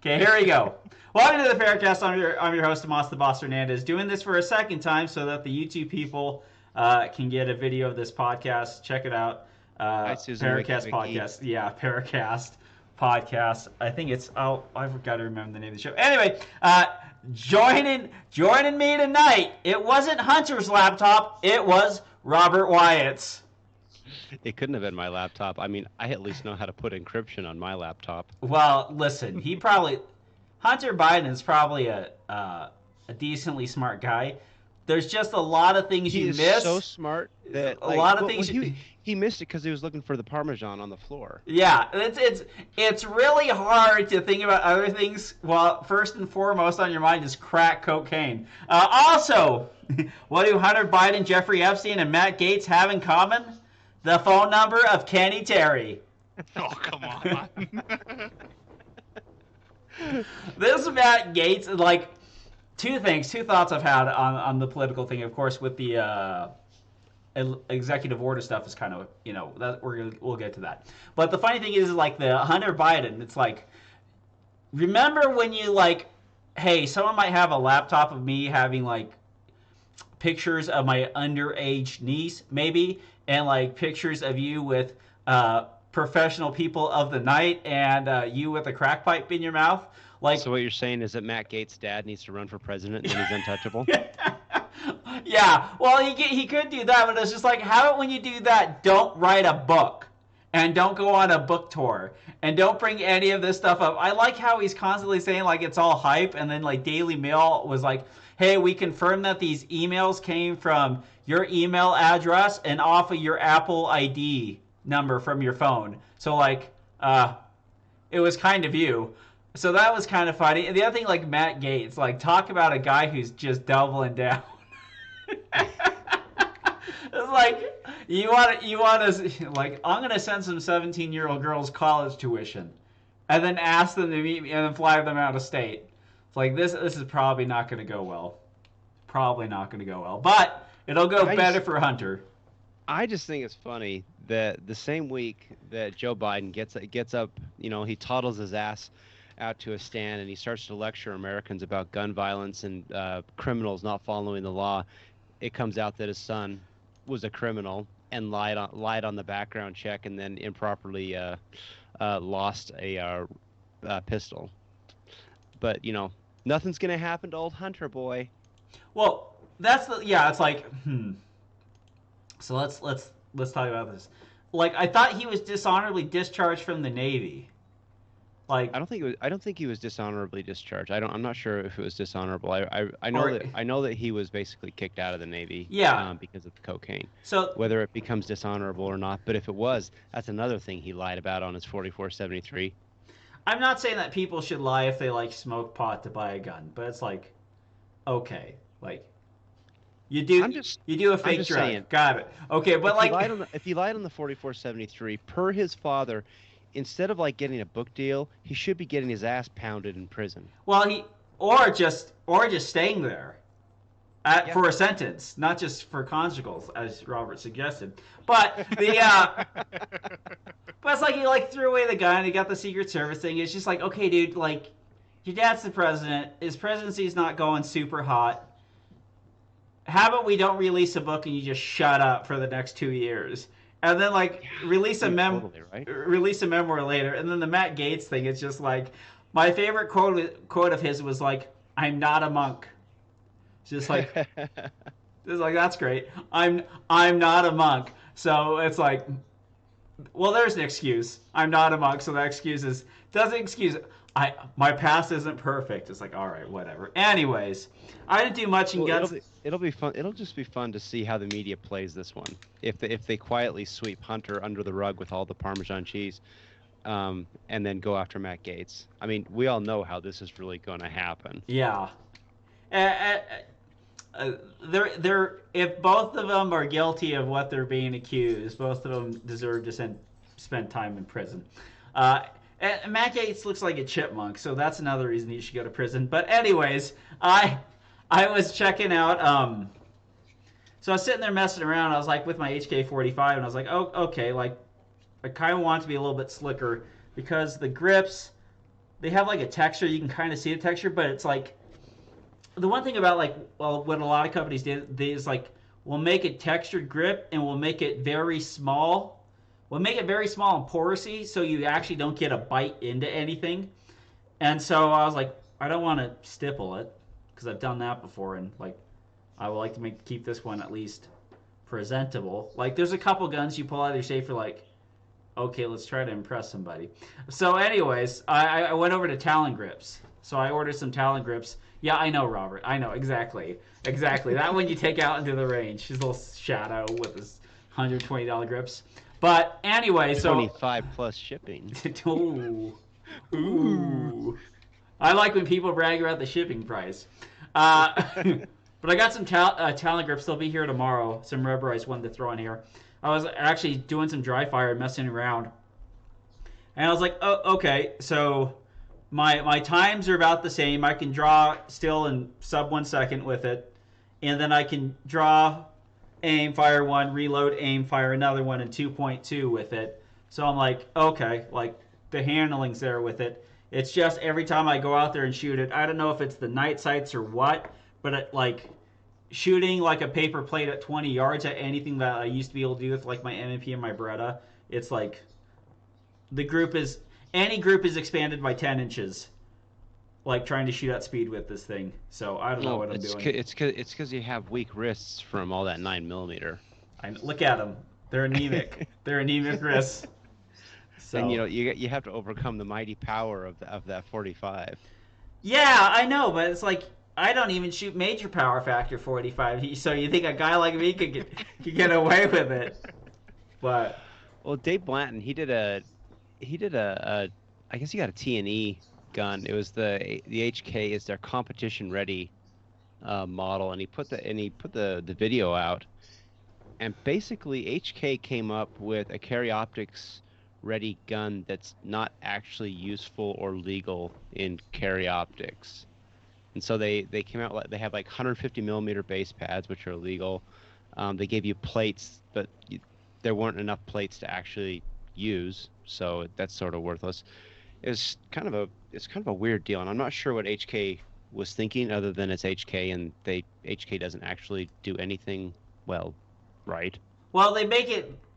Okay, here we go. Welcome to the PARAcast. I'm your host, Tomas the Boss Hernandez, doing this for a second time so that the YouTube people can get a video of this podcast. Check it out. Hi, Susan Wiki PARAcast Wiki. podcast. Yeah, PARAcast podcast. I think it's, oh, I forgot to remember the name of the show. Anyway, joining me tonight, it wasn't Hunter's laptop, it was Robert Wyatt's. It couldn't have been my laptop. I mean, I at least know how to put encryption on my laptop. Well, listen, Hunter Biden is probably a decently smart guy. There's just a lot of things you miss. He is so smart that a lot of things he missed it because he was looking for the Parmesan on the floor. Yeah, it's really hard to think about other things. Well, first and foremost on your mind is crack cocaine. Also, what do Hunter Biden, Jeffrey Epstein, and Matt Gaetz have in common? The phone number of Kenny Terry. Oh, come on. This Matt Gaetz, like, two thoughts I've had on the political thing. Of course, with the executive order stuff is kind of, we'll get to that. But the funny thing is, like, the Hunter Biden, it's like, remember when you, like, hey, someone might have a laptop of me having, like, pictures of my underage niece, maybe, and, like, pictures of you with professional people of the night and you with a crack pipe in your mouth. Like, so what you're saying is that Matt Gaetz' dad needs to run for president and then he's untouchable? Yeah, well, he could do that, but it's just like, how about when you do that, don't write a book and don't go on a book tour and don't bring any of this stuff up. I like how he's constantly saying, like, it's all hype, and then, like, Daily Mail was like, hey, we confirm that these emails came from your email address and off of your Apple ID number from your phone. So, like, it was kind of you. So that was kind of funny. And the other thing, like, Matt Gaetz, like, talk about a guy who's just doubling down. It's like, you want to, like, I'm going to send some 17-year-old girls college tuition and then ask them to meet me and then fly them out of state. It's like, this is probably not going to go well. Probably not going to go well. But it'll go better for Hunter. I just think it's funny that the same week that Joe Biden gets up, he toddles his ass out to a stand and he starts to lecture Americans about gun violence and criminals not following the law. It comes out that his son was a criminal and lied on the background check and then improperly lost a pistol. But nothing's gonna happen to old Hunter boy. Well, it's like, So let's talk about this. Like, I thought he was dishonorably discharged from the Navy. Like, I don't think he was dishonorably discharged. I'm not sure if it was dishonorable. I know that he was basically kicked out of the Navy. Yeah. Because of the cocaine. So whether it becomes dishonorable or not, but if it was, that's another thing he lied about on his 4473. I'm not saying that people should lie if they, like, smoke pot to buy a gun, but it's like, okay, like, you do a fake drug. Saying, got it. Okay, but if he lied on the 4473 per his father, instead of, like, getting a book deal, he should be getting his ass pounded in prison. Well, or just staying there for a sentence, not just for conjugals, as Robert suggested. But but it's like he, like, threw away the gun. He got the Secret Service thing. It's just like, okay, dude, like, your dad's the president. His presidency's not going super hot. How about we don't release a book and you just shut up for the next 2 years? And then, like, release a memoir later. And then the Matt Gaetz thing, it's just like, my favorite quote of his was like, "I'm not a monk." It's just like, that's great. I'm not a monk. So it's like, well, there's an excuse. I'm not a monk, so that doesn't excuse my past isn't perfect. It's like, all right, whatever. Anyways, I didn't do much in guns. It'll be fun. It'll just be fun to see how the media plays this one. If they quietly sweep Hunter under the rug with all the Parmesan cheese, and then go after Matt Gaetz. I mean, we all know how this is really going to happen. Yeah. If both of them are guilty of what they're being accused, both of them deserve to spend time in prison. Matt Gaetz looks like a chipmunk, so that's another reason he should go to prison. But anyways, I was checking out. So I was sitting there messing around. I was like with my HK45, and I was like, oh, okay, like I kind of want it to be a little bit slicker because the grips they have like a texture. You can kind of see the texture, but it's like the one thing about like well, what a lot of companies did they is like we'll make a textured grip and we'll make it very small. We'll make it very small and porousy, so you actually don't get a bite into anything. And so I was like, I don't want to stipple it because I've done that before, and like I would like to keep this one at least presentable. Like there's a couple guns you pull out of your safe for like, okay, let's try to impress somebody. So anyways, I went over to Talon Grips. So I ordered some Talon Grips. Yeah, I know, Robert. I know, exactly. Exactly. That one you take out into the range. His little shadow with his $120 grips. But anyway, so... 25 plus shipping. Ooh. Ooh. I like when people brag about the shipping price. But I got some Talon Grips. They'll be here tomorrow. Some rubberized one to throw in here. I was actually doing some dry fire and messing around. And I was like, oh, okay, so my times are about the same. I can draw still in sub 1 second with it. And then I can draw, aim, fire one, reload, aim, fire another one in 2.2 with it. So I'm like, okay, like the handling's there with it. It's just every time I go out there and shoot it, I don't know if it's the night sights or what, but it, like shooting like a paper plate at 20 yards at anything that I used to be able to do with like my M&P and my Beretta, it's like any group is expanded by 10 inches, like trying to shoot at speed with this thing. So I don't know what I'm doing. It's because you have weak wrists from all that 9mm. Look at them. They're anemic. They're anemic wrists. So. And you have to overcome the mighty power of that 45. Yeah, I know, but it's like I don't even shoot major power factor 45. So you think a guy like me could get away with it? But well, Dave Blanton, he did a I guess he got a T&E gun. It was the HK is their competition ready model, and he put the video out, and basically HK came up with a carry optics ready gun that's not actually useful or legal in carry optics. And so they came out, they have like 150mm base pads, which are illegal. They gave you plates, but there weren't enough plates to actually use, so that's sort of worthless. It's kind of a weird deal, and I'm not sure what HK was thinking, other than it's HK, and HK doesn't actually do anything well, right? Well,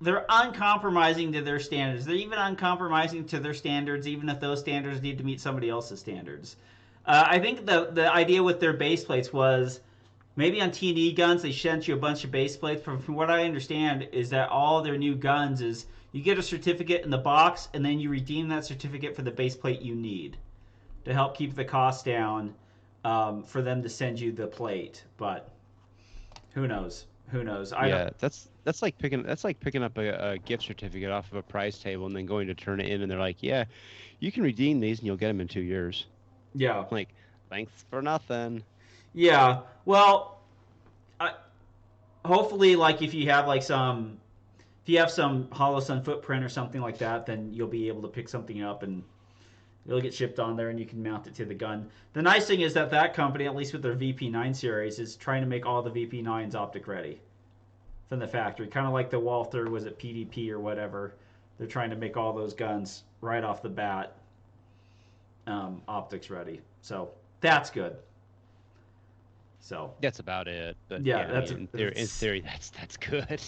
they're uncompromising to their standards. They're even uncompromising to their standards, even if those standards need to meet somebody else's standards. I think the idea with their base plates was maybe on T&E guns they sent you a bunch of base plates. From what I understand is that all their new guns is you get a certificate in the box and then you redeem that certificate for the base plate you need to help keep the cost down for them to send you the plate. But who knows? Who knows? That's like picking up a gift certificate off of a prize table and then going to turn it in, and they're like, yeah, you can redeem these and you'll get them in 2 years. Yeah. Like, thanks for nothing. Yeah. Well, hopefully, like if you have some Hollow Sun footprint or something like that, then you'll be able to pick something up and it'll get shipped on there and you can mount it to the gun. The nice thing is that company, at least with their VP9 series, is trying to make all the VP9s optic ready from the factory. Kind of like the Walther, was it PDP or whatever. They're trying to make all those guns right off the bat optics ready. So that's good. So that's about it. But yeah, in theory, that's good.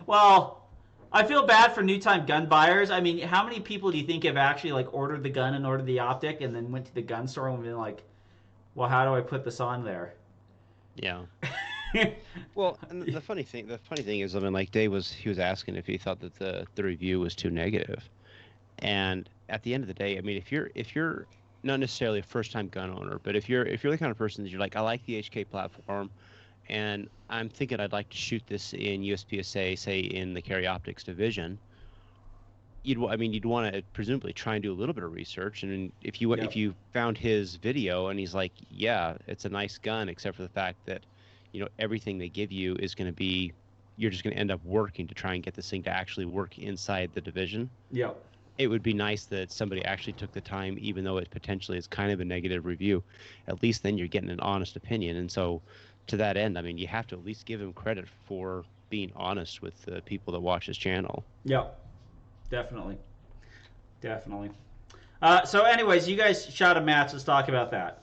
Well, I feel bad for new time gun buyers. I mean, how many people do you think have actually like ordered the gun and ordered the optic and then went to the gun store and been like, well, how do I put this on there? Yeah. Well, and the funny thing is, I mean, like Dave was asking if he thought that the review was too negative, and at the end of the day, I mean, if you're not necessarily a first-time gun owner, but if you're the kind of person that you're like, I like the HK platform, and I'm thinking I'd like to shoot this in USPSA, say in the carry optics division, you'd want to presumably try and do a little bit of research, and if you found his video and he's like, yeah, it's a nice gun, except for the fact that everything they give you is going to be, you're just going to end up working to try and get this thing to actually work inside the division. Yeah. It would be nice that somebody actually took the time, even though it potentially is kind of a negative review. At least then you're getting an honest opinion. And so to that end, I mean, you have to at least give him credit for being honest with the people that watch his channel. Yeah, definitely. Definitely. So, anyways, you guys shot a match. Let's talk about that.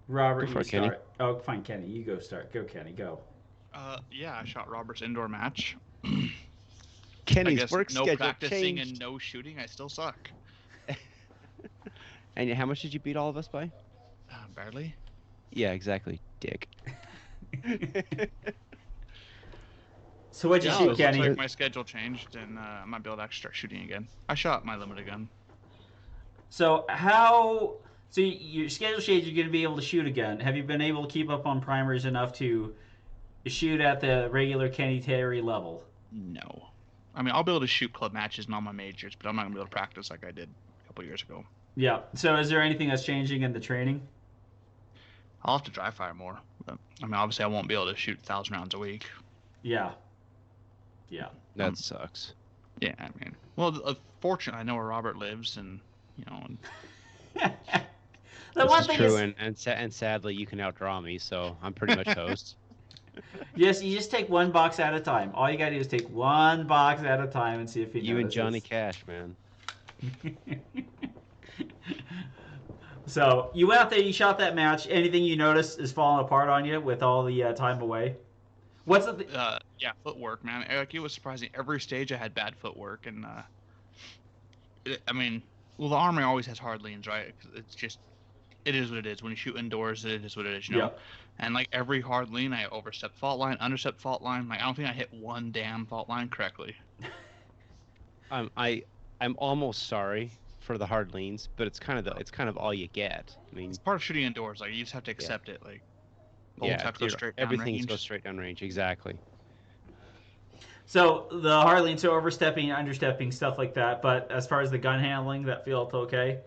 Robert, Go you for it, Kenny. start. Oh, fine, Kenny. You go start. Go, Kenny. Go. Yeah, I shot Robert's indoor match. I Kenny's guess work no schedule practicing changed. and no shooting. I still suck. And how much did you beat all of us by? Barely. Yeah, exactly, dick. So, what'd you Yeah, shoot, it Kenny? looks like my schedule changed, and I might be able to actually start shooting again. I shot my limited gun. So, how? So, your schedule shades, you're going to be able to shoot again. Have you been able to keep up on primers enough to shoot at the regular Kenny Terry level? No. I mean, I'll be able to shoot club matches and all my majors, but I'm not going to be able to practice like I did a couple years ago. Yeah. So, is there anything that's changing in the training? I'll have to dry fire more. But, I mean, obviously, I won't be able to shoot 1,000 rounds a week. Yeah. Yeah. That sucks. Yeah, I mean, well, fortunately, I know where Robert lives, and you know, The This one is thing true, is, and sadly, you can outdraw me, so I'm pretty much host. yes, you just take one box at a time. All you got to do is take one box at a time and see if he You and notices. Johnny Cash, man. So you went out there, you shot that match. Anything you noticed is falling apart on you with all the time away? What's the? yeah, footwork, man. Like, it was surprising. Every stage I had bad footwork, and I mean, well, the armory always has hard leans, right? It's just, it is what it is. When you shoot indoors, it is what it is, you know. Yeah. And like every hard lean, I overstepped fault line, understepped fault line. Like I don't think I hit one damn fault line correctly. I'm almost sorry for the hard leans, but it's kind of all you get. I mean, It's part of shooting indoors. Like you just have to accept it. Like yeah, have to go straight down everything range. goes straight down range. Exactly. So the Harleen, so overstepping, understepping, stuff like that. But as far as the gun handling, that felt okay.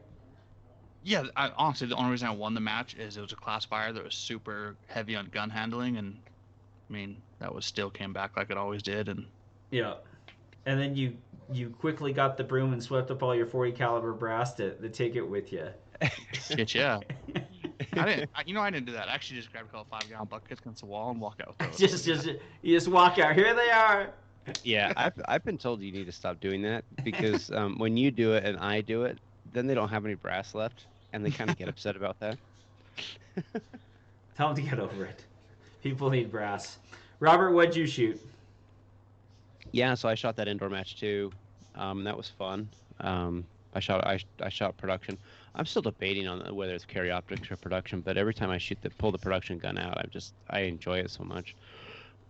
Yeah, honestly, the only reason I won the match is it was a class buyer that was super heavy on gun handling, and I mean that was still came back like it always did. And Yeah. And then you quickly got the broom and swept up all your 40 caliber brass to take it with you. shit, yeah. I didn't do that. I actually just grabbed a couple 5-gallon buckets against the wall and walk out with those. You just walk out. Here they are. Yeah, I've been told you need to stop doing that because when you do it and I do it, then they don't have any brass left, and they kind of get upset about that. Tell them to get over it. People need brass. Robert, what'd you shoot? Yeah, so I shot that indoor match too. That was fun. I shot production. I'm still debating on whether it's carry optics or production, but every time I pull the production gun out, I enjoy it so much.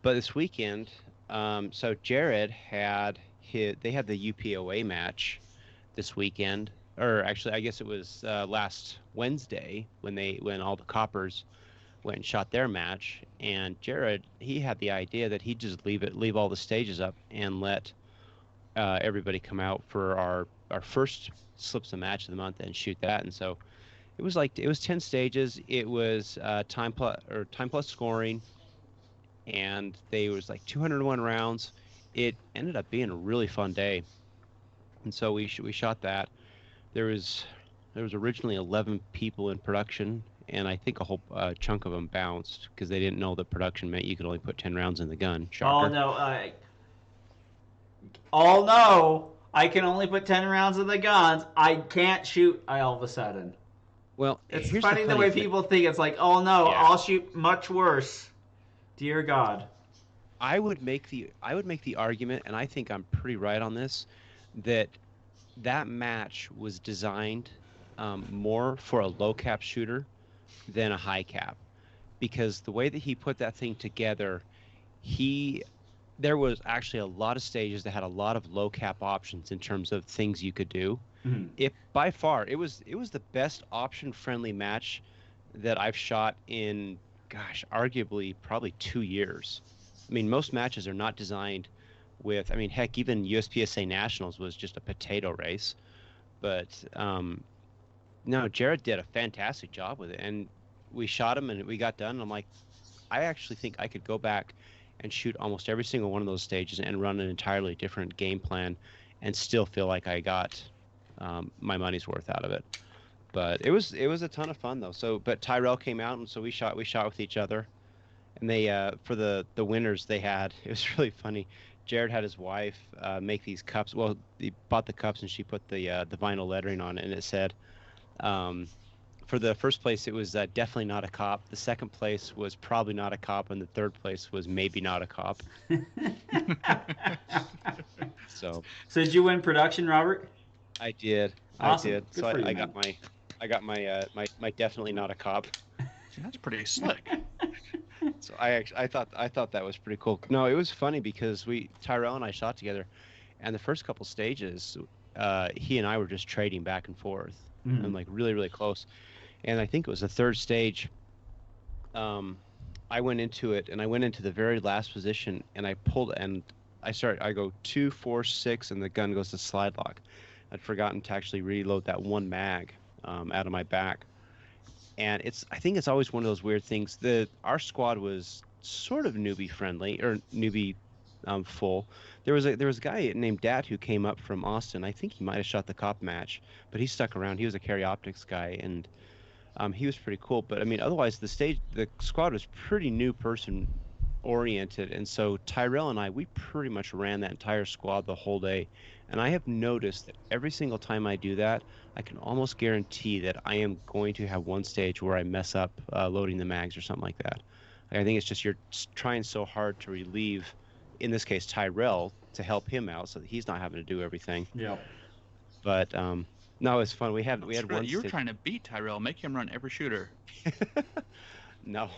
But this weekend, so Jared they had the UPOA match this weekend, or actually I guess it was last Wednesday when all the coppers went and shot their match, and Jared, he had the idea that he'd just leave all the stages up and let everybody come out for our first slips of match of the month and shoot that. And so it was 10 stages. It was time plus scoring, and they was like 201 rounds. It ended up being a really fun day, and so we shot that. There was originally 11 people in production, and I think a whole chunk of them bounced because they didn't know that production meant you could only put 10 rounds in the gun. Shocker. Oh no! I can only put 10 rounds in the guns. I can't shoot all of a sudden. Well, It's here's funny the way thing. people think. It's like, oh no, Yeah. I'll shoot much worse. Dear God. I would make the argument, and I think I'm pretty right on this, that match was designed more for a low cap shooter than a high cap, because the way that he put that thing together, there was actually a lot of stages that had a lot of low cap options in terms of things you could do. Mm-hmm. By far it was the best option friendly match that I've shot in, gosh, arguably probably 2 years. I mean, most matches are not designed with, I mean, heck, even USPSA Nationals was just a potato race. But no, Jared did a fantastic job with it. And we shot him and we got done. And I'm like, I actually think I could go back and shoot almost every single one of those stages and run an entirely different game plan and still feel like I got my money's worth out of it. But it was a ton of fun though. So, but Tyrell came out, and so we shot with each other. And they for the winners, they had, it was really funny. Jared had his wife make these cups. Well, he bought the cups and she put the vinyl lettering on it, and it said, for the first place, it was definitely not a cop. The second place was probably not a cop, and the third place was maybe not a cop. So So did you win production, Robert? I did. Awesome. I did. Good So for you, I man. got my definitely not a cop. That's pretty slick. So I thought that was pretty cool. No, it was funny because Tyrell and I shot together, and the first couple stages, he and I were just trading back and forth, Mhm. and like really really close. And I think it was the third stage. I went into it, and I went into the very last position, and I pulled, and I go 2, 4, 6, and the gun goes to slide lock. I'd forgotten to actually reload that one mag out of my back. And I think it's always one of those weird things. Our squad was sort of newbie friendly or newbie full. There was a guy named Dat who came up from Austin. I think he might have shot the cop match, but he stuck around. He was a carry optics guy, and he was pretty cool. But I mean, otherwise the squad was pretty new person oriented, and so Tyrell and we pretty much ran that entire squad the whole day. And I have noticed that every single time I do that, I can almost guarantee that I am going to have one stage where I mess up loading the mags or something like that. I think it's just you're trying so hard to relieve, in this case, Tyrell, to help him out so that he's not having to do everything. Yeah. But no, it's fun. We had That's one. right. You were trying to beat Tyrell, make him run every shooter. No.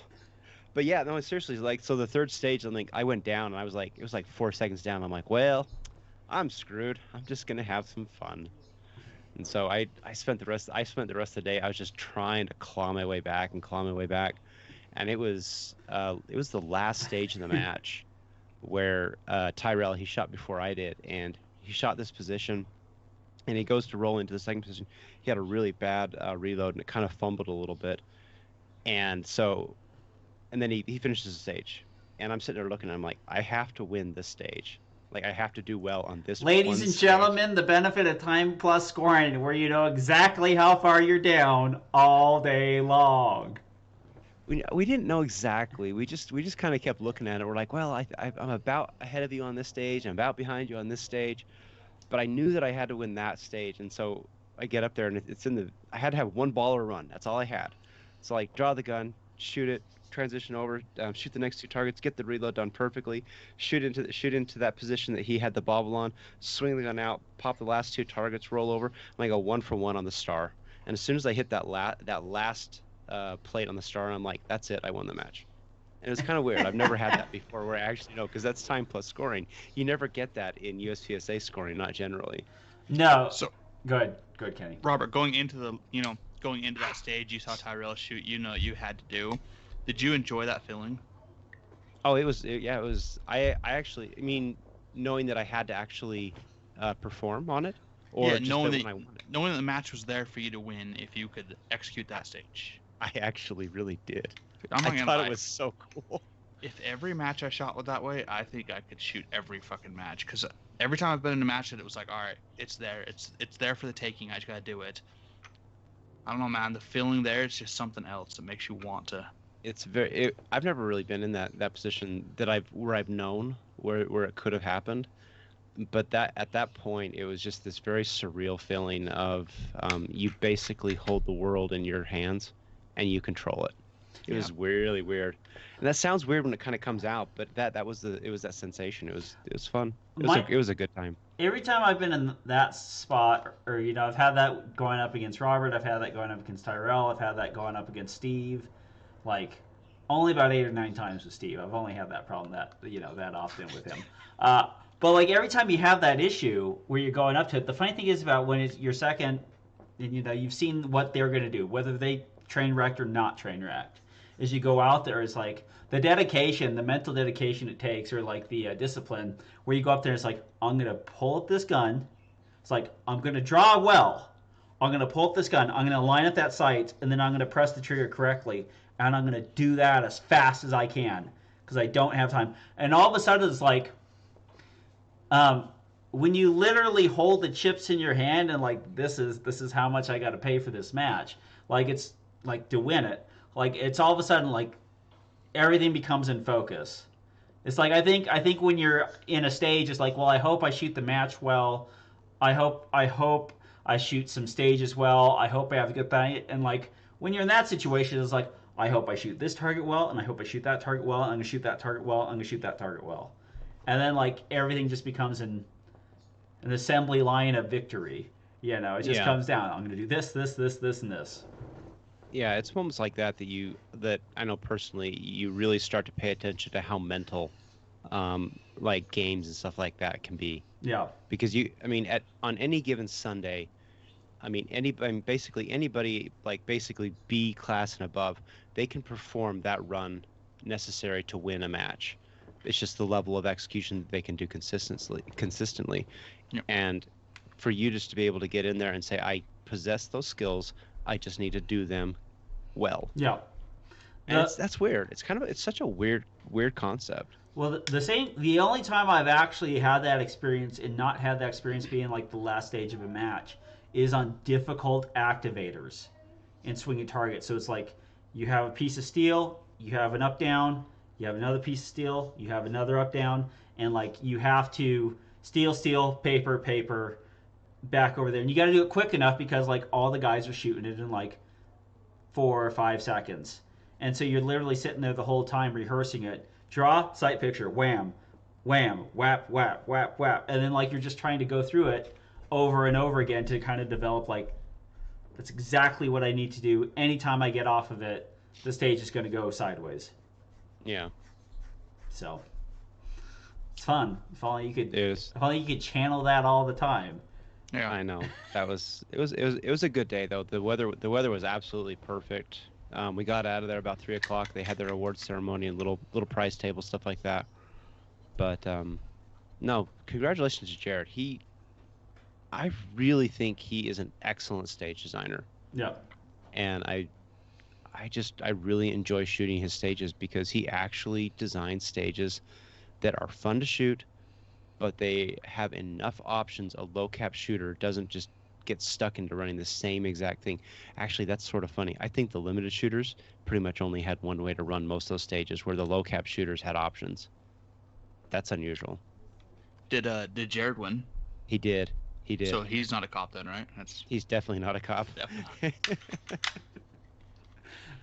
But yeah, no, seriously, like, so the third stage, I went down, and I was like, it was like 4 seconds down. I'm like, well, I'm screwed. I'm just gonna have some fun. And so I spent the rest of the day. I was just trying to claw my way back, and it was the last stage of the match where Tyrell, he shot before I did, and he shot this position, and he goes to roll into the second position. He had a really bad reload, and it kind of fumbled a little bit, and then he finishes the stage, and I'm sitting there looking, and I'm like, I have to win this stage. Like, I have to do well on this Ladies one and stage. gentlemen, the benefit of time plus scoring, where you know exactly how far you're down all day long. We didn't know exactly. We just kind of kept looking at it. We're like, well, I'm about ahead of you on this stage. I'm about behind you on this stage. But I knew that I had to win that stage. And so I get up there, and I had to have one baller run. That's all I had. So, like, draw the gun, shoot it, transition over, shoot the next two targets, get the reload done perfectly, shoot into that position that he had the bobble on, swing the gun out, pop the last two targets, roll over, and I go 1 for 1 on the star. And as soon as I hit that last plate on the star, I'm like, that's it, I won the match. And it was kind of weird. I've never had that before, where I actually know, because that's time plus scoring. You never get that in USPSA scoring, not generally. No. So Go ahead, Kenny. Robert, going into that stage, you saw Tyrell shoot. You know you had to do. Did you enjoy that feeling? Oh, it was. I actually, I mean, knowing that I had to actually perform on it, or just knowing when I won it. Knowing that the match was there for you to win if you could execute that stage. I actually really did. I'm not I gonna thought lie. it was so cool. If every match I shot was that way, I think I could shoot every fucking match. Because every time I've been in a match, it was like, all right, it's there. It's there for the taking. I just gotta do it. I don't know, man. The feeling there, it's just something else that makes you want to. I've never really been in that position where I've known where it could have happened, but at that point it was just this very surreal feeling of you basically hold the world in your hands and you control it. It was really weird, and that sounds weird when it kind of comes out, but it was that sensation. It was fun. It was a good time. Every time I've been in that spot, or I've had that going up against Robert, I've had that going up against Tyrell, I've had that going up against Steve. Like, only about 8 or 9 times with Steve. I've only had that problem that often with him. But like every time you have that issue where you're going up to it, the funny thing is about when it's your second, and you've seen what they're going to do, whether they train wrecked or not train wrecked. As you go out there, it's like the dedication, the mental dedication it takes, or like the discipline, where you go up there, it's like, I'm going to pull up this gun. It's like, I'm going to draw well. I'm going to pull up this gun. I'm going to line up that sight, and then I'm going to press the trigger correctly. And I'm going to do that as fast as I can because I don't have time. And all of a sudden, it's like when you literally hold the chips in your hand and like, this is how much I got to pay for this match. Like, it's like to win it. Like, it's all of a sudden like everything becomes in focus. It's like I think when you're in a stage, it's like, well, I hope I shoot the match well. I hope I shoot some stages well. I hope I have a good thing. And like when you're in that situation, it's like I hope I shoot this target well, and I hope I shoot that target well. I'm gonna shoot that target well. I'm gonna shoot that target well. And then like everything just becomes an assembly line of victory. It just Yeah. comes down. I'm gonna do this, this, this, this, and this. Yeah, it's moments like that that I know personally you really start to pay attention to how mental like games and stuff like that can be. Yeah, Because I mean on any given Sunday, basically anybody like basically B class and above, they can perform that run necessary to win a match. It's just the level of execution that they can do consistently. Yep. And for you just to be able to get in there and say, I possess those skills, I just need to do them well. yeah. And The- that's weird. It's such a weird concept. Well, the only time I've actually had that experience and not had that experience being like the last stage of a match is on difficult activators and swinging targets. So it's like you have a piece of steel, you have an up down, you have another piece of steel, you have another up down, and like you have to steel, paper, paper, back over there. And you got to do it quick enough because like all the guys are shooting it in like 4 or 5 seconds. And so you're literally sitting there the whole time rehearsing it. Draw, sight picture, wham, wham, whap, whap, whap, whap. And then like you're just trying to go through it over and over again to kind of develop like that's exactly what I need to do. Anytime I get off of it, the stage is going to go sideways. Yeah. So it's fun. If only you could It was if only you could channel that all the time. Yeah. I know. It was a good day though. The weather was absolutely perfect. We got out of there about 3 o'clock. They had their awards ceremony and little prize table stuff like that. But no, congratulations to Jared. I really think he is an excellent stage designer, Yeah. and I really enjoy shooting his stages because he actually designs stages that are fun to shoot, but they have enough options. A low cap shooter doesn't just get stuck into running the same exact thing. Actually, that's sort of funny. I think the limited shooters pretty much only had one way to run most of those stages, where the low cap shooters had options. That's unusual. Did Jared win? He did. He did. So he's not a cop then, right? That's He's definitely not a cop. definitely.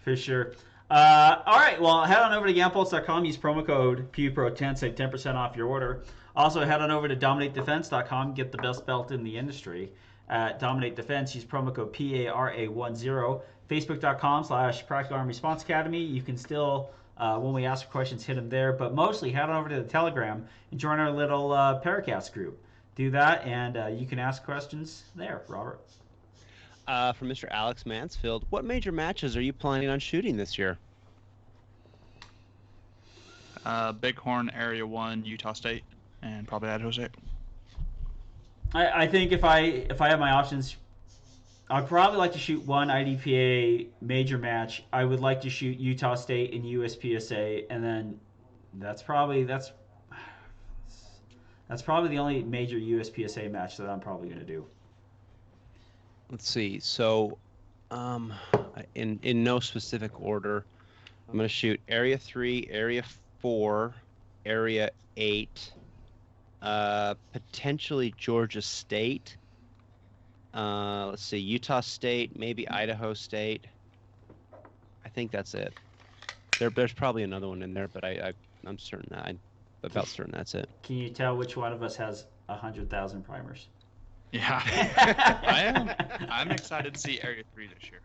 For sure. All right, well, head on over to gampulse.com. Use promo code PewPro10, save 10% off your order. Also, head on over to dominatedefense.com. Get the best belt in the industry. At Dominate Defense, use promo code PARA10. Facebook.com/Practical Army Response Academy. You can still, when we ask for questions, hit them there. But mostly, head on over to the Telegram and join our little PARAcast group. Do that, and you can ask questions there, Robert. From Mr. Alex Mansfield, what major matches are you planning on shooting this year? Bighorn, Area 1, Utah State, and probably Idaho State. I think if I have my options, I'd probably like to shoot one IDPA major match. I would like to shoot Utah State and USPSA, and then that's probably the only major USPSA match that I'm probably going to do. Let's see. So, in no specific order, I'm going to shoot Area 3, Area 4, Area 8, potentially Georgia State. Let's see, Utah State, maybe Idaho State. I think that's it. There's probably another one in there, but I'm certain that I'm about certain that's it. Can you tell which one of us has 100,000 primers? Yeah. I am. I'm excited to see Area 3 this year.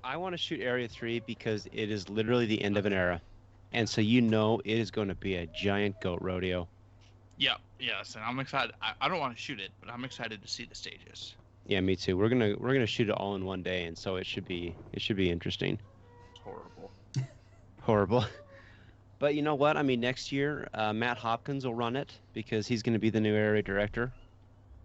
I want to shoot Area 3 because it is literally the end of an era. And so it is going to be a giant goat rodeo. Yeah, yes, and I'm excited. I don't want to shoot it, but I'm excited to see the stages. Yeah, me too. We're gonna shoot it all in one day, and so it should be interesting. It's horrible. Horrible. But you know what? I mean, next year, Matt Hopkins will run it because he's going to be the new area director.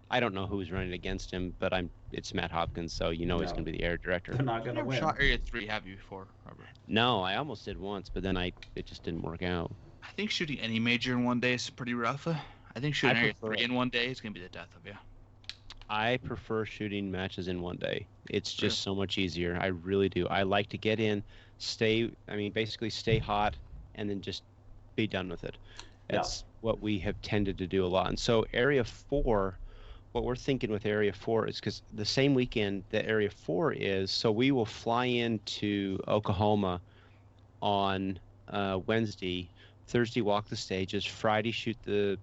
I don't know who's running against him, but it's Matt Hopkins, so he's No. going to be the area director. They're not going to Never win. shot Area 3, have you, before, Robert? No, I almost did once, but then it just didn't work out. I think shooting any major in one day is pretty rough. I think shooting Area prefer 3 it. in one day is going to be the death of you. I prefer shooting matches in one day. It's just so much easier. I really do. I like to get in, basically stay hot, and then just be done with it. Yeah. That's what we have tended to do a lot. And so Area 4, what we're thinking with Area 4 is because the same weekend that Area 4 is, so we will fly into Oklahoma on Wednesday, Thursday walk the stages, Friday shoot the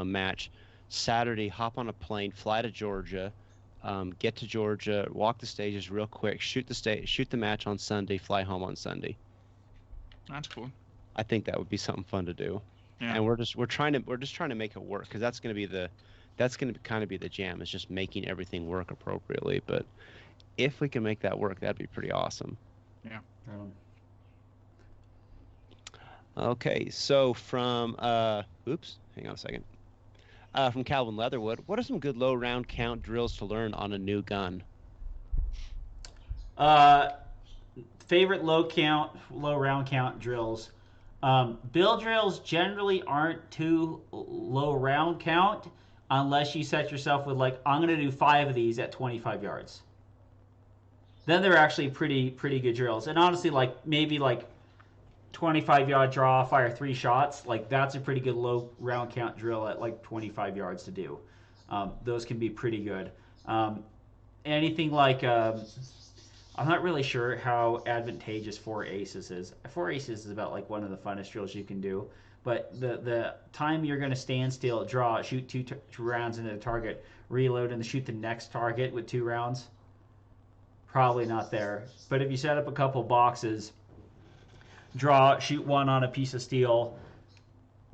match, Saturday hop on a plane, fly to Georgia, get to Georgia, walk the stages real quick, shoot the match on Sunday, fly home on Sunday. That's cool. I think that would be something fun to do. Yeah. And we're just trying to make it work, because that's going to kind of be the jam, is just making everything work appropriately. But if we can make that work, that'd be pretty awesome. Yeah. Okay, so from hang on a second. From Calvin Leatherwood, what are some good low round count drills to learn on a new gun? Favorite low round count drills. Bill drills generally aren't too low round count unless you set yourself with, like, I'm going to do 5 of these at 25 yards. Then they're actually pretty good drills. And honestly, like, maybe like 25-yard draw, fire 3 shots, like, that's a pretty good low round count drill at like 25 yards to do. Those can be pretty good. Anything like, I'm not really sure how advantageous 4 aces is. 4 aces is about like one of the funnest drills you can do. But the time you're going to stand still, draw, shoot 2 rounds into the target, reload, and shoot the next target with 2 rounds, probably not there. But if you set up a couple boxes, draw, shoot 1 on a piece of steel,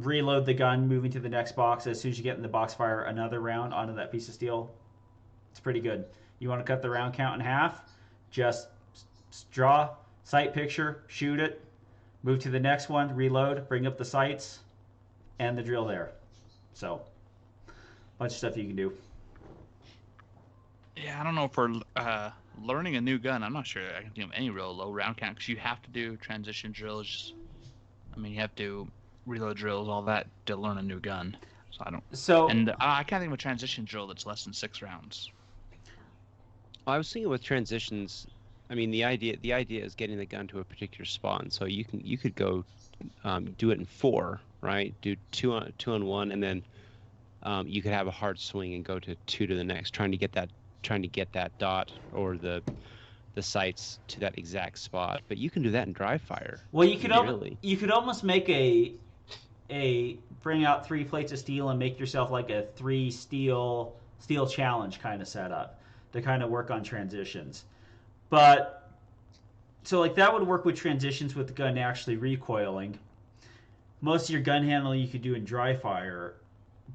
reload the gun, moving to the next box. As soon as you get in the box, fire another round onto that piece of steel. It's pretty good. You want to cut the round count in half? Just draw, sight picture, shoot it, move to the next one, reload, bring up the sights, and the drill there. So, bunch of stuff you can do. Yeah, I don't know, for learning a new gun, I'm not sure I can think of any real low round count, because you have to do transition drills. I mean, you have to reload drills, all that, to learn a new gun. So I don't. And I can't think of a transition drill that's less than 6 rounds. I was thinking with transitions, I mean, the idea is getting the gun to a particular spot, and so you could go do it in 4, right? Do 2 on 1, and then you could have a hard swing and go to 2 to the next, trying to get that dot or the sights to that exact spot. But you can do that in dry fire. Well, you could almost make a bring out 3 plates of steel and make yourself like a 3 steel challenge kind of setup to kind of work on transitions. But so, like, that would work with transitions with the gun actually recoiling. Most of your gun handling you could do in dry fire,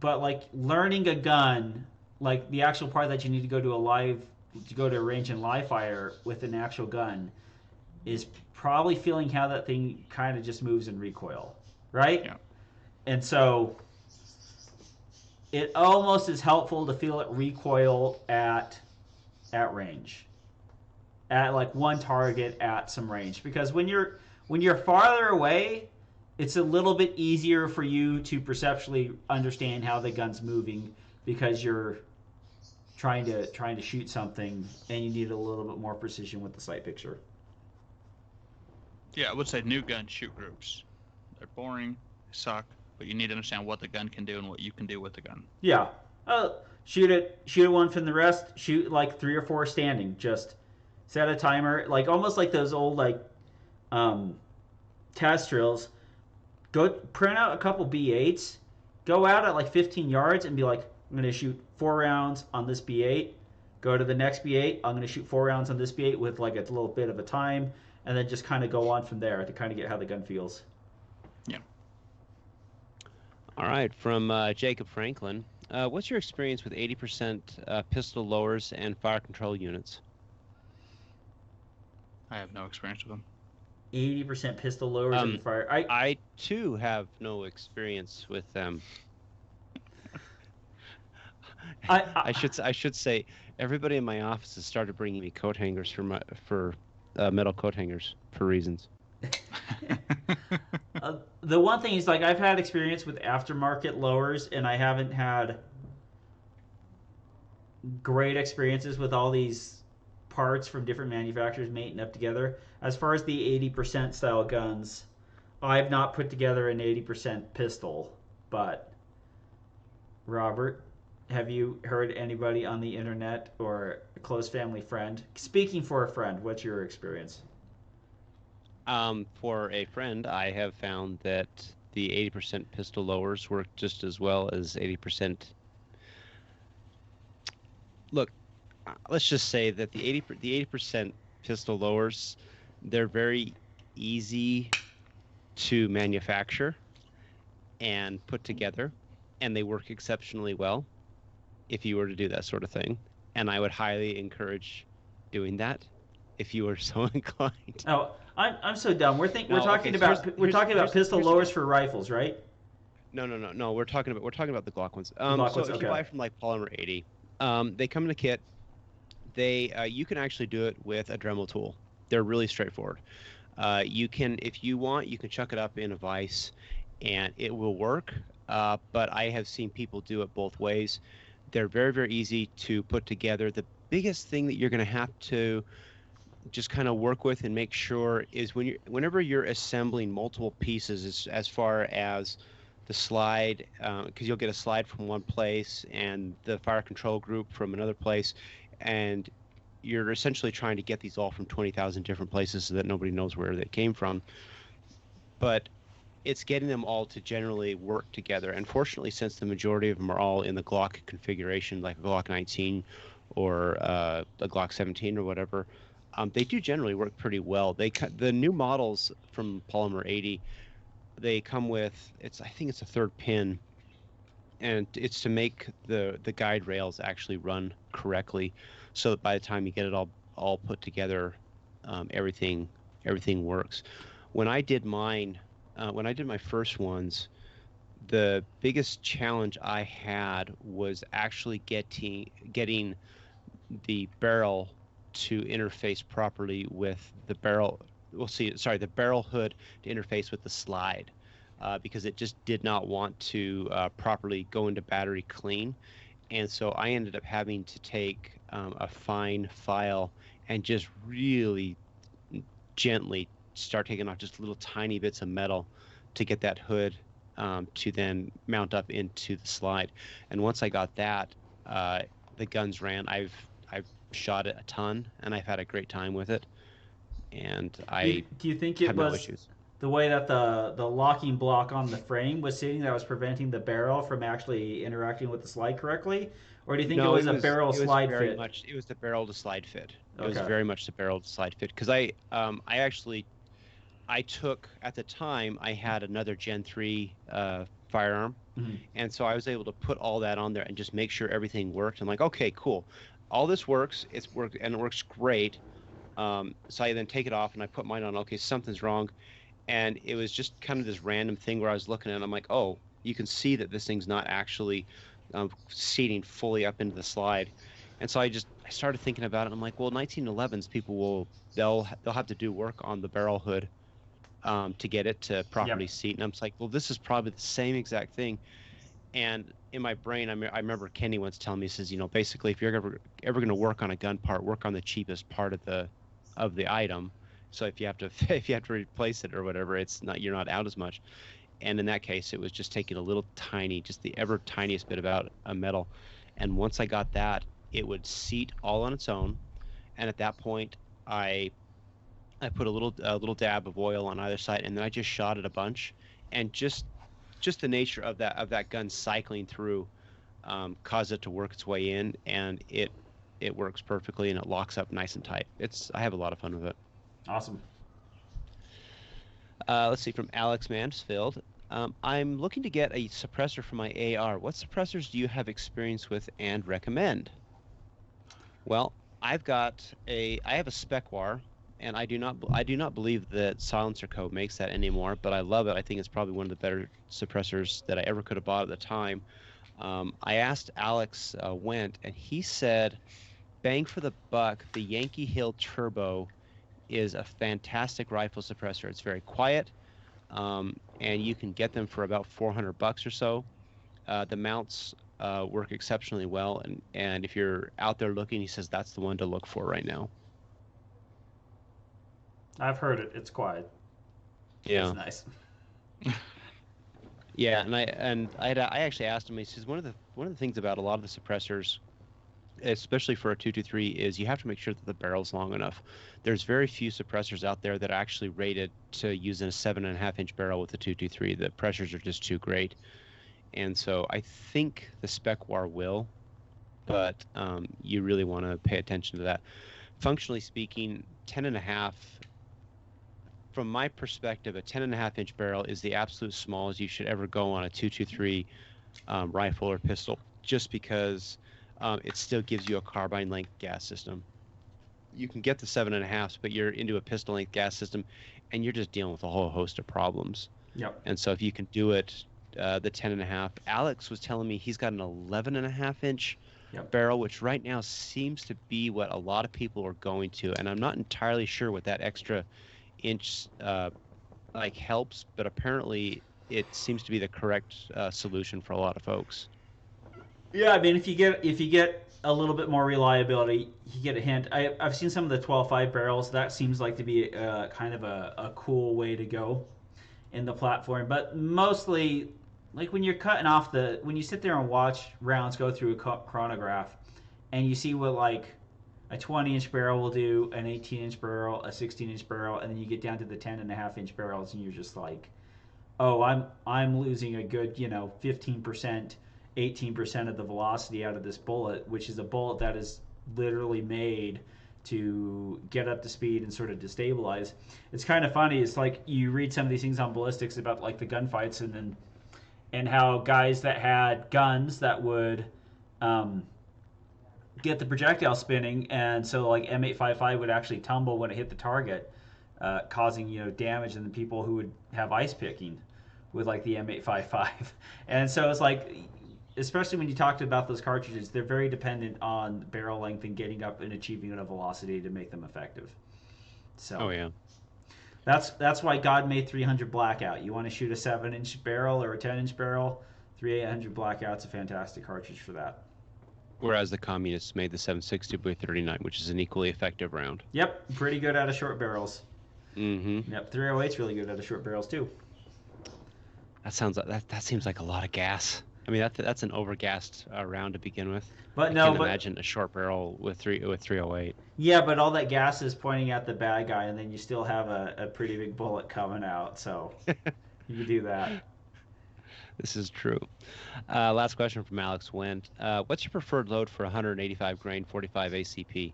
but like learning a gun, like the actual part that you need to go to a range and live fire with an actual gun, is probably feeling how that thing kind of just moves in recoil, right? Yeah. And so it almost is helpful to feel it recoil at range, at like one target at some range, because when you're farther away, it's a little bit easier for you to perceptually understand how the gun's moving, because you're trying to shoot something and you need a little bit more precision with the sight picture. Yeah, I would say new gun shoot groups. They're boring, suck, but you need to understand what the gun can do and what you can do with the gun. Yeah. Shoot it one from the rest, shoot like 3 or 4 standing. Just set a timer, like almost like those old like test drills. Go print out a couple B8s, go out at like 15 yards and be like, I'm going to shoot 4 rounds on this B8. Go to the next B8, I'm going to shoot 4 rounds on this B8 with like a little bit of a time, and then just kind of go on from there to kind of get how the gun feels. Yeah. All right, from Jacob Franklin. What's your experience with 80% pistol lowers and fire control units? I have no experience with them. 80% pistol lowers and fire. I too have no experience with them. I should say everybody in my office has started bringing me coat hangers for metal coat hangers for reasons. The one thing is, like, I've had experience with aftermarket lowers, and I haven't had great experiences with all these parts from different manufacturers mating up together. As far as the 80% style guns, I've not put together an 80% pistol. But Robert, have you heard anybody on the internet or a close family friend speaking for a friend? What's your experience? For a friend, I have found that the 80% pistol lowers work just as well as 80%. Look, let's just say that the 80% pistol lowers, they're very easy to manufacture and put together, and they work exceptionally well if you were to do that sort of thing. And I would highly encourage doing that if you were so inclined. Oh, I'm so dumb. We're No, okay, talking so about pistol here's the lowers deal. for rifles, right? No. We're talking about the Glock ones. The Glock So ones. if you Okay. buy from like Polymer 80, they come in a kit. You can actually do it with a Dremel tool. They're really straightforward. You can, if you want, you can chuck it up in a vise, and it will work. But I have seen people do it both ways. They're very, very easy to put together. The biggest thing that you're going to have to just kind of work with and make sure is whenever you're assembling multiple pieces, as far as the slide, because you'll get a slide from one place and the fire control group from another place, and you're essentially trying to get these all from 20,000 different places so that nobody knows where they came from. But it's getting them all to generally work together. And fortunately, since the majority of them are all in the Glock configuration, like a Glock 19 or a Glock 17 or whatever, they do generally work pretty well. The new models from Polymer 80, they come with I think it's a third pin, and it's to make the guide rails actually run correctly, so that by the time you get it all put together, everything works. When I did mine, when I did my first ones, the biggest challenge I had was actually getting the barrel to interface properly with the barrel. The barrel hood to interface with the slide, because it just did not want to properly go into battery clean. And so I ended up having to take a fine file and just really gently start taking off just little tiny bits of metal to get that hood to then mount up into the slide. And once I got that, the guns ran. I've shot it a ton, and I've had a great time with it, and I Do you think it have no was issues. the way that the locking block on the frame was sitting that was preventing the barrel from actually interacting with the slide correctly, or do you think it No, was a barrel it was slide very fit? much it was the barrel to slide fit. It was Okay. very much the barrel to slide fit, because I actually I took at the time I had another Gen 3 firearm, Mhm. and so I was able to put all that on there and just make sure everything worked. I'm like, okay, cool, all this works. It's worked and it works great. So I then take it off and I put mine on. Okay, something's wrong, and it was just kind of this random thing where I was looking at it, and I'm like, oh, you can see that this thing's not actually seating fully up into the slide. And so I started thinking about it. I'm like, well, 1911s people they'll have to do work on the barrel hood to get it to properly Yep. seat. And I'm just like, well, this is probably the same exact thing. And in my brain, I remember Kenny once telling me, he says, basically, if you're ever going to work on a gun part, work on the cheapest part of the item. So if you have to if you have to replace it or whatever, you're not out as much. And in that case, it was just taking a little tiny, just the ever tiniest bit about a metal. And once I got that, it would seat all on its own. And at that point, I I put a little dab of oil on either side, and then I just shot it a bunch, and just the nature of that gun cycling through caused it to work its way in, and it works perfectly, and it locks up nice and tight. I have a lot of fun with it. Awesome. Let's see, from Alex Mansfield. I'm looking to get a suppressor for my AR. What suppressors do you have experience with and recommend? Well, I have a Specwar, and I do not believe that Silencer Co. makes that anymore, but I love it. I think it's probably one of the better suppressors that I ever could have bought at the time. I asked Alex Wendt, and he said, bang for the buck, the Yankee Hill Turbo is a fantastic rifle suppressor. It's very quiet, and you can get them for about $400 or so. The mounts work exceptionally well, and if you're out there looking, he says that's the one to look for right now. I've heard it. It's quiet. It's Yeah. nice. Yeah, I actually asked him. He says one of the things about a lot of the suppressors, especially for a 223, is you have to make sure that the barrel's long enough. There's very few suppressors out there that are actually rated to use in a 7.5-inch barrel with a 223. The pressures are just too great, and so I think the spec war will, but you really want to pay attention to that. Functionally speaking, 10.5. From my perspective, a 10.5-inch barrel is the absolute smallest you should ever go on a 223 rifle or pistol, just because it still gives you a carbine length gas system. You can get the 7.5s, but you're into a pistol length gas system, and you're just dealing with a whole host of problems. Yep. And so if you can do it, the 10.5. Alex was telling me he's got an 11.5-inch barrel, which right now seems to be what a lot of people are going to, and I'm not entirely sure what that extra inch helps, but apparently it seems to be the correct solution for a lot of folks. Yeah, I mean, if you get a little bit more reliability, you get a hint. I've seen some of the 12.5 barrels. That seems like to be kind of a cool way to go in the platform. But mostly, like when you're cutting off when you sit there and watch rounds go through a chronograph, and you see what like a 20-inch barrel will do, an 18-inch barrel, a 16-inch barrel, and then you get down to the 10.5-inch barrels, and you're just like, oh, I'm losing a good 15%. 18% of the velocity out of this bullet, which is a bullet that is literally made to get up to speed and sort of destabilize. It's kind of funny. It's like you read some of these things on ballistics about like the gunfights and how guys that had guns that would get the projectile spinning, and so like M855 would actually tumble when it hit the target, causing damage, and the people who would have ice picking with like the M855. And so it's like, especially when you talked about those cartridges, they're very dependent on barrel length and getting up and achieving a velocity to make them effective. So oh yeah, that's why God made 300 Blackout. You want to shoot a 7-inch barrel or a 10-inch barrel, 3800 Blackout's a fantastic cartridge for that. Whereas the communists made the 7.62x39, which is an equally effective round. Yep, pretty good out of short barrels. Mm-hmm. Yep, 308's really good out of short barrels too. That seems like a lot of gas. I mean, that's an overgassed round to begin with. But I no, can't imagine a short barrel with 308. Yeah, but all that gas is pointing at the bad guy, and then you still have a pretty big bullet coming out. So you can do that. This is true. Last question from Alex Wendt. What's your preferred load for 185 grain 45 ACP?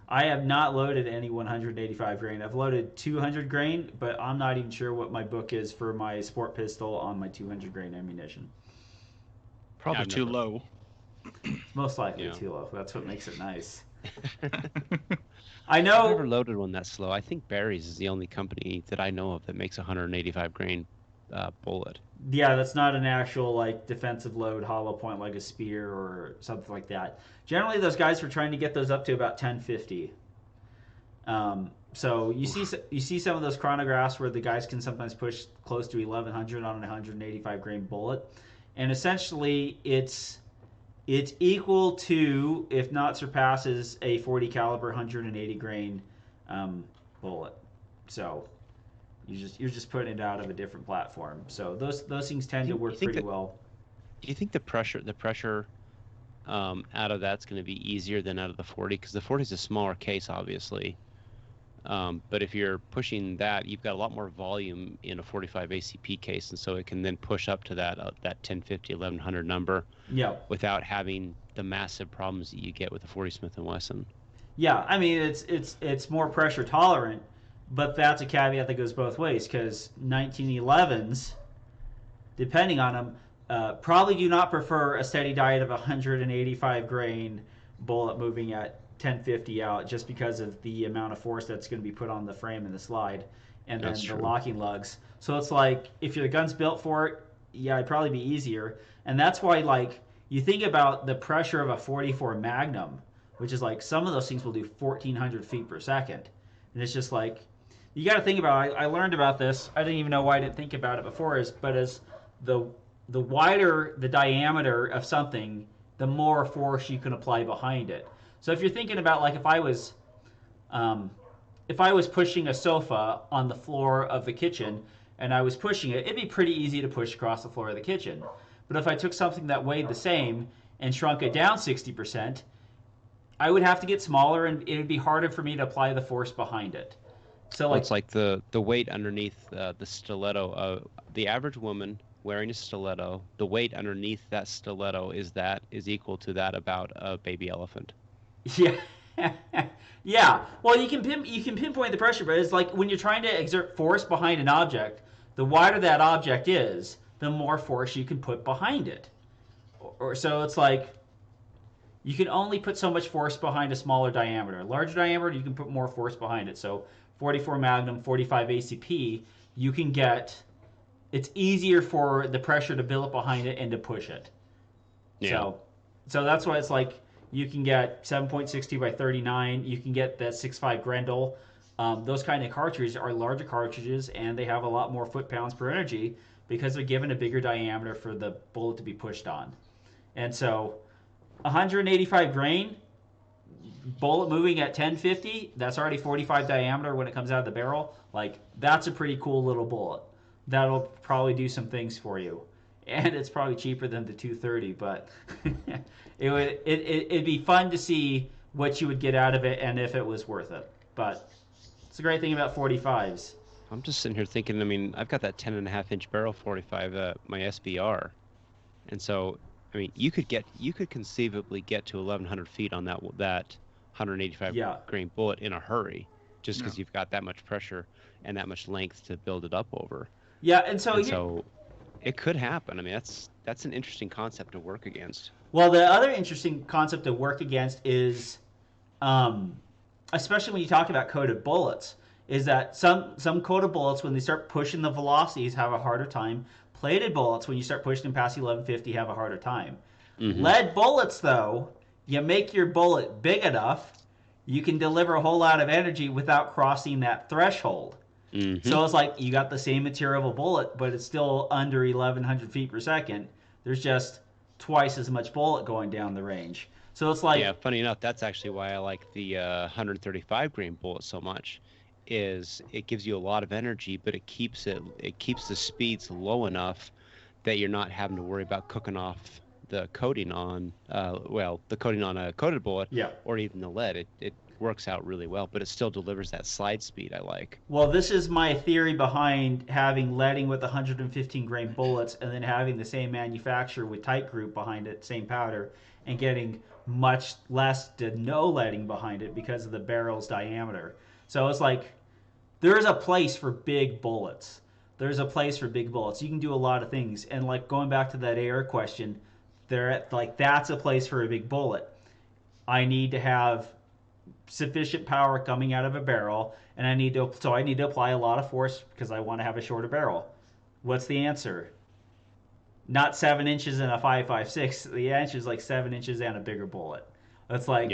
I have not loaded any 185 grain. I've loaded 200 grain, but I'm not even sure what my book is for my sport pistol on my 200 grain ammunition. Probably too low. Most likely too low. That's what makes it nice. I know. I've never loaded one that slow. I think Barry's is the only company that I know of that makes 185 grain bullet. Yeah, that's not an actual like defensive load hollow point like a spear or something like that. Generally, those guys were trying to get those up to about 1050. So you see some of those chronographs where the guys can sometimes push close to 1100 on a 185 grain bullet, and essentially it's equal to, if not surpasses, a 40 caliber 180 grain bullet. So you're just putting it out of a different platform. So those things tend to work pretty well. Do you think the pressure out of that's going to be easier than out of the 40? Because the 40 is a smaller case, obviously. But if you're pushing that, you've got a lot more volume in a 45 ACP case, and so it can then push up to that 1050, 1100 number. Yeah. Without having the massive problems that you get with the 40 Smith & Wesson. Yeah, I mean it's more pressure tolerant, but that's a caveat that goes both ways, because 1911s, depending on them, probably do not prefer a steady diet of 185 grain bullet moving at 1050 out, just because of the amount of force that's going to be put on the frame and the slide, and then the locking lugs. So it's like, if your gun's built for it, yeah, it'd probably be easier. And that's why, like, you think about the pressure of a 44 Magnum, which is like, some of those things will do 1400 feet per second. And it's just like, you got to think about it. I learned about this. I didn't even know why I didn't think about it before. As the wider the diameter of something, the more force you can apply behind it. So if you're thinking about, like, if I was pushing a sofa on the floor of the kitchen, and I was pushing it, it'd be pretty easy to push across the floor of the kitchen. But if I took something that weighed the same and shrunk it down 60%, I would have to get smaller, and it would be harder for me to apply the force behind it. So Well, like, it's like the weight underneath the stiletto. The average woman wearing a stiletto, the weight underneath that stiletto is equal to that about a baby elephant. yeah, yeah. Well, you can pinpoint the pressure, but it's like when you're trying to exert force behind an object, the wider that object is, the more force you can put behind it. Or so it's like you can only put so much force behind a smaller diameter. A larger diameter, you can put more force behind it. So 44 Magnum, 45 ACP, you can get. It's easier for the pressure to build up behind it and to push it. Yeah. So that's why it's like you can get 7.62 by 39. You can get the 6.5 Grendel. Those kind of cartridges are larger cartridges, and they have a lot more foot-pounds per energy because they're given a bigger diameter for the bullet to be pushed on. And so 185 grain, bullet moving at 1050, that's already 45 diameter when it comes out of the barrel. Like, that's a pretty cool little bullet. That'll probably do some things for you. And it's probably cheaper than the 230, but it'd be fun to see what you would get out of it and if it was worth it. But it's a great thing about 45s. I'm just sitting here thinking, I mean, I've got that 10.5-inch barrel 45, my SBR. And so, I mean, you could conceivably get to 1,100 feet on that 185 grain bullet in a hurry, just because you've got that much pressure and that much length to build it up over. Yeah, and so it could happen. I mean, that's an interesting concept to work against. Well, the other interesting concept to work against is, especially when you talk about coated bullets, is that some coated bullets, when they start pushing the velocities, have a harder time. Plated bullets, when you start pushing them past 1150, have a harder time. Mm-hmm. Lead bullets, though, you make your bullet big enough, you can deliver a whole lot of energy without crossing that threshold. Mm-hmm. So it's like you got the same material of a bullet, but it's still under 1,100 feet per second. There's just twice as much bullet going down the range. So it's like... Yeah, funny enough, that's actually why I like the 135 grain bullet so much. Is it gives you a lot of energy, but it keeps the speeds low enough that you're not having to worry about cooking off the coating on the coating on a coated bullet, or even the lead. It works out really well, but it still delivers that slide speed I like. Well, this is my theory behind having leading with 115 grain bullets and then having the same manufacturer with tight group behind it, same powder, and getting much less to no leading behind it because of the barrel's diameter. So it's like there's a place for big bullets. There's a place for big bullets. You can do a lot of things. And like going back to that AR question, that's a place for a big bullet. I need to have sufficient power coming out of a barrel, and I need to apply a lot of force because I want to have a shorter barrel. What's the answer? Not 7 inches and a 5.56. The answer is like 7 inches and a bigger bullet. It's like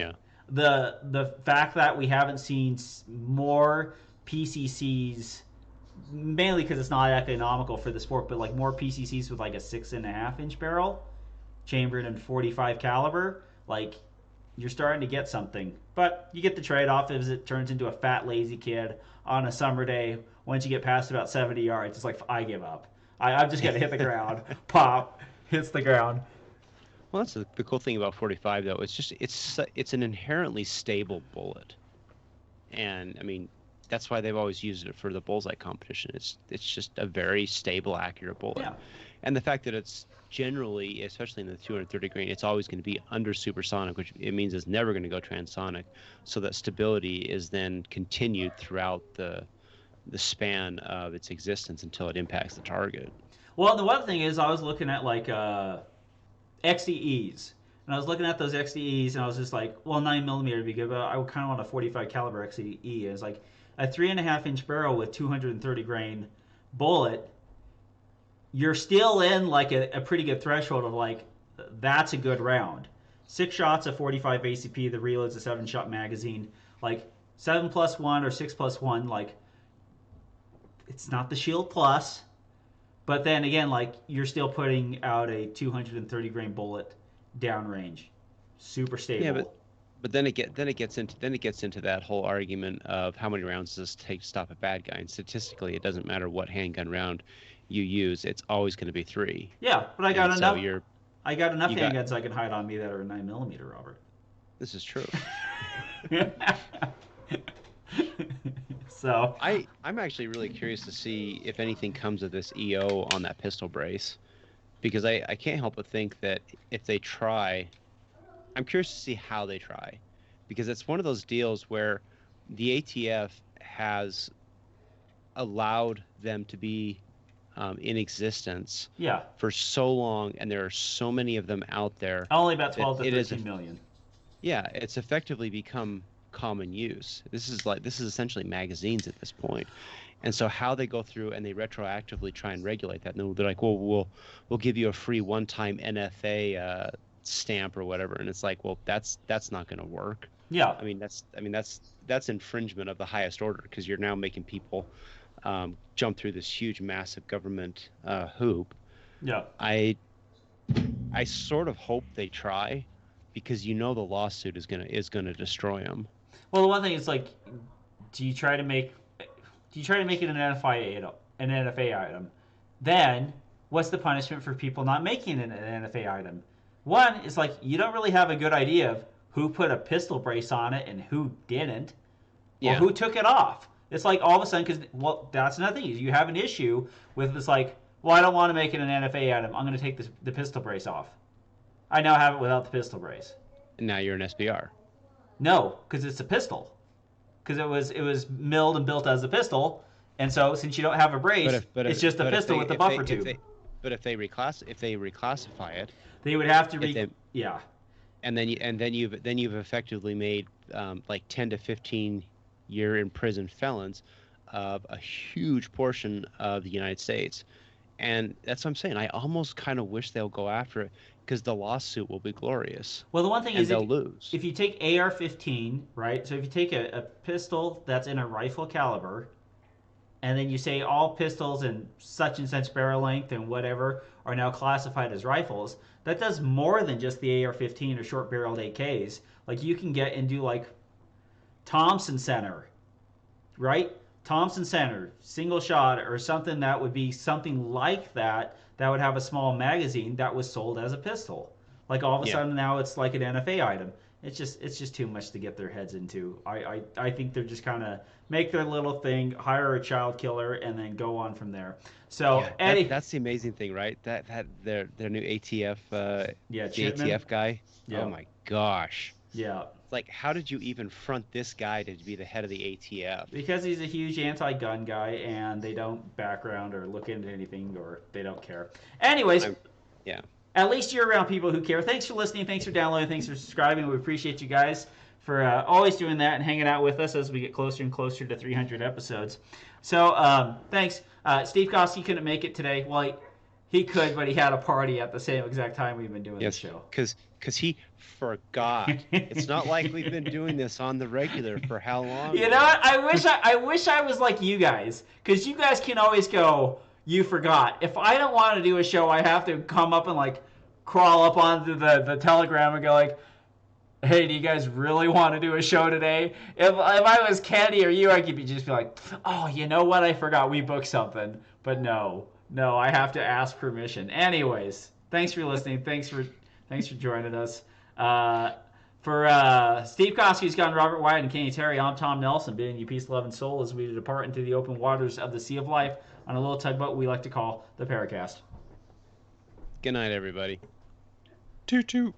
the fact that we haven't seen more PCCs, mainly because it's not economical for the sport, but like more PCCs with like a 6.5-inch barrel, chambered in 45 caliber, like you're starting to get something. But you get the trade-off as it turns into a fat, lazy kid on a summer day. Once you get past about 70 yards, it's like, I give up. I'm just going to hit the ground. Pop, hits the ground. Well, that's the cool thing about 45, though. It's an inherently stable bullet. And, I mean, that's why they've always used it for the bullseye competition. It's just a very stable, accurate bullet. Yeah. And the fact that it's generally, especially in the 230 grain, it's always going to be under supersonic, which it means it's never going to go transonic. So that stability is then continued throughout the span of its existence until it impacts the target. Well, the one thing is I was looking at like XDEs. And I was looking at those XDEs and I was just like, well, 9mm would be good, but I would kind of want a 45 caliber XDE. It's like a 3.5-inch barrel with 230 grain bullet. You're still in like a pretty good threshold of like, that's a good round. 6 shots of 45 ACP, the reload's a 7-shot magazine. Like 7+1 or 6+1, like it's not the Shield Plus, but then again, like you're still putting out a 230 grain bullet downrange. Super stable. Yeah, But then it gets into that whole argument of how many rounds does it take to stop a bad guy, and statistically, it doesn't matter what handgun round you use, it's always going to be 3. Yeah, but And so I got enough you got handguns I can hide on me that are 9mm, Robert. this is true. So I'm actually really curious to see if anything comes of this EO on that pistol brace, because I can't help but think that if they try, I'm curious to see how they try, because it's one of those deals where the ATF has allowed them to be in existence yeah, for so long, and there are so many of them out there only about that 12 to 13 million. yeah, it's effectively become common use. This is essentially magazines at this point. And so how they go through and they retroactively try and regulate that, and they're like, well, we'll give you a free one-time NFA stamp or whatever, and it's like, well, that's not going to work. Yeah, I mean that's infringement of the highest order, because you're now making people jump through this huge, massive government hoop. yeah. I sort of hope they try, because the lawsuit is gonna destroy them. Well, the one thing is like, do you try to make it an NFA item? Then what's the punishment for people not making it an NFA item? One is like, you don't really have a good idea of who put a pistol brace on it and who didn't, or who took it off. It's like all of a sudden, because that's another thing, is you have an issue with this, like, well, I don't want to make it an NFA item, I'm going to take the pistol brace off. I now have it without the pistol brace. And now you're an SBR. No, because it's a pistol. Because it was milled and built as a pistol, and so since you don't have a brace, it's just a pistol with a buffer tube. But if they reclassify it, they would have to yeah. And then you've effectively made like 10 to 15 year imprisoned felons of a huge portion of the United States. And that's what I'm saying. I almost kind of wish they'll go after it, because the lawsuit will be glorious. Well, the one thing is they'll lose. If you take AR-15, right? So if you take a pistol that's in a rifle caliber, and then you say all pistols in such and such barrel length and whatever are now classified as rifles, that does more than just the AR-15 or short-barreled AKs. Like, you can get and do like Thompson Center, right? Thompson Center, single shot, or something that would be something like that would have a small magazine that was sold as a pistol. Like, all of a sudden now it's like an NFA item. It's just too much to get their heads into. I think they're just kind of make their little thing, hire a child killer, and then go on from there. So Eddie, that's the amazing thing, right? That their new ATF the Chipman. ATF guy. Yeah. Oh my gosh. Yeah. Like, how did you even front this guy to be the head of the ATF? Because he's a huge anti-gun guy, and they don't background or look into anything, or they don't care. Anyways, at least you're around people who care. Thanks for listening. Thanks for downloading. Thanks for subscribing. We appreciate you guys for always doing that and hanging out with us as we get closer and closer to 300 episodes. So thanks. Steve Kosky couldn't make it today. Well, he could, but he had a party at the same exact time we've been doing the show. Because he forgot. It's not like we've been doing this on the regular for how long? You know what? I wish I was like you guys, because you guys can always go, you forgot. If I don't want to do a show, I have to come up and like crawl up onto the Telegram and go like, hey, do you guys really want to do a show today? If I was Kenny or you, I could just be like, oh, you know what? I forgot we booked something. But no, I have to ask permission. Anyways, thanks for listening. Thanks for joining us. For Steve Kosky's gone, Robert Wyatt, and Kenny Terry, I'm Tom Nelson, bidding you peace, love, and soul as we depart into the open waters of the Sea of Life on a little tugboat we like to call the PARAcast. Good night, everybody. Toot toot.